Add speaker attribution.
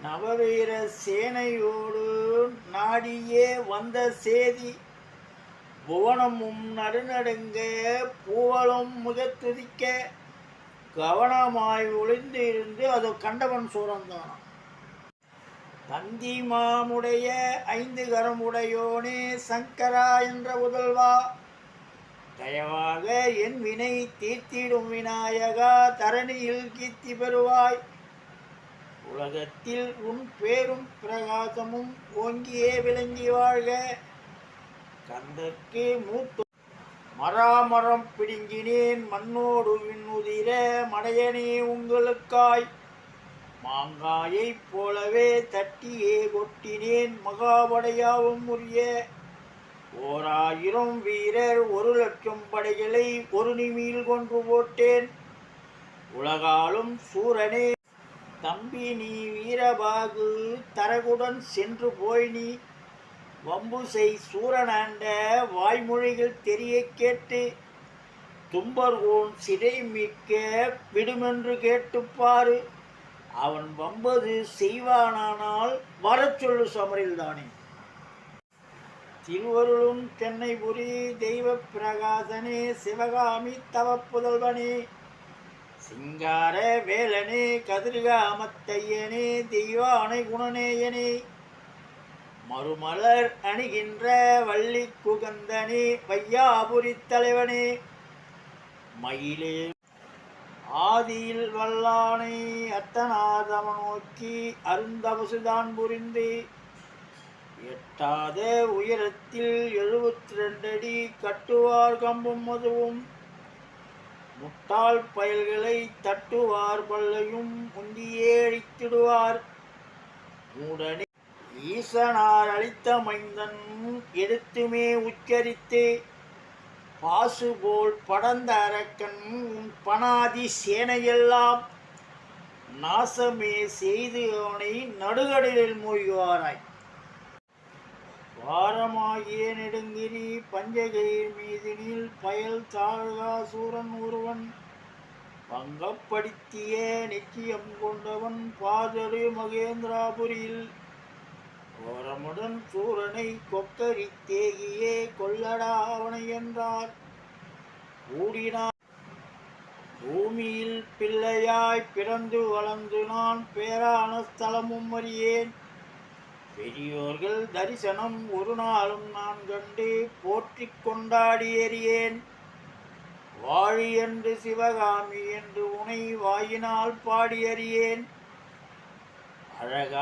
Speaker 1: நவவீர சேனையோடு நாடியே வந்த சேதி புவனமும் நடுநடுங்க பூவலும் முகத்துதிக்க கவனமாய் ஒளிந்து இருந்து அது கண்டவன் சூரந்தான். தந்தி மாமுடைய 5 கரமுடையோனே சங்கரா என்ற முதல்வா, தயவாக என் வினை தீர்த்திடும் விநாயகா, தரணியில் கீர்த்தி பெறுவாய். உலகத்தில் உன் பேரும் பிரகாசமும் ஓங்கியே விளங்கி வாழ்க. கந்தற்கு மூத்து மராமரம் பிடுங்கினேன் மண்ணோடு விண்ணுதிர மடையனே உங்களுக்காய், மாங்காயைப் போலவே தட்டியே கொட்டினேன் மகாபடையாவும் உரிய. 1000 வீரர் 1,00,000 படைகளை ஒரு நிமியில் கொன்று போட்டேன். உலகாலும் சூரனே தம்பி நீ வீரபாகு, தரகுடன் சென்று போய் நீ வம்பு செய் சூரனாண்ட வாய்மொழிகள் தெரிய கேட்டு, தும்பர்கோன் சிறை மீட்க விடுமென்று கேட்டுப்பாரு. அவன் வம்பது செய்வானானால் வரச் சொல்லு சமரில்தானே. திருவருளும் தென்னைபுரி தெய்வ பிரகாசனே, சிவகாமி தவ புதல்வனே, சிங்கார வேலனே, கதிர்காமத்தையனே, தெய்வானை குணநேயனே, மறுமலர் அணிகின்ற வள்ளி குகந்தனே, வையாபுரி தலைவனே, மயிலே ஆதியில் வல்லானை, அத்தநாதம நோக்கி அருந்தவசுதான் புரிந்து, எட்டாத உயரத்தில் 72 அடி கட்டுவார் கம்பும் மதுவும், முட்டாள் பயல்களை தட்டுவார் பல்லையும் முந்தியே அழித்திடுவார். மூடனே ஈசனார் அளித்த மைந்தன் எடுத்துமே உச்சரித்து, பாசுபோல் படர்ந்த அரக்கன் உன் பனாதி சேனையெல்லாம் நாசமே செய்து அவனை நடுகடலில் மூழ்குவாராய். வாரமாகிய நெடுங்கிரி பஞ்சகிரி மீதினில் பயல் தாழ்கா சூரன் ஒருவன், பங்கப்படுத்திய நிச்சயம் கொண்டவன் பாதரு மகேந்திராபுரியில், கோரமுடன் சூரனை கொக்கரித்தேகியே கொல்லடா அவனை என்றார். கூடினார் பூமியில் பிள்ளையாய் பிறந்து வளர்ந்து நான் பேரான ஸ்தலமும் அறியேன். பெரியோர்கள் தரிசனம் ஒரு நாளும் நான் கண்டு போற்றி கொண்டாடி எறியேன். வாழி என்று சிவகாமி என்று உனை வாயினால் பாடி அறியேன். அழகா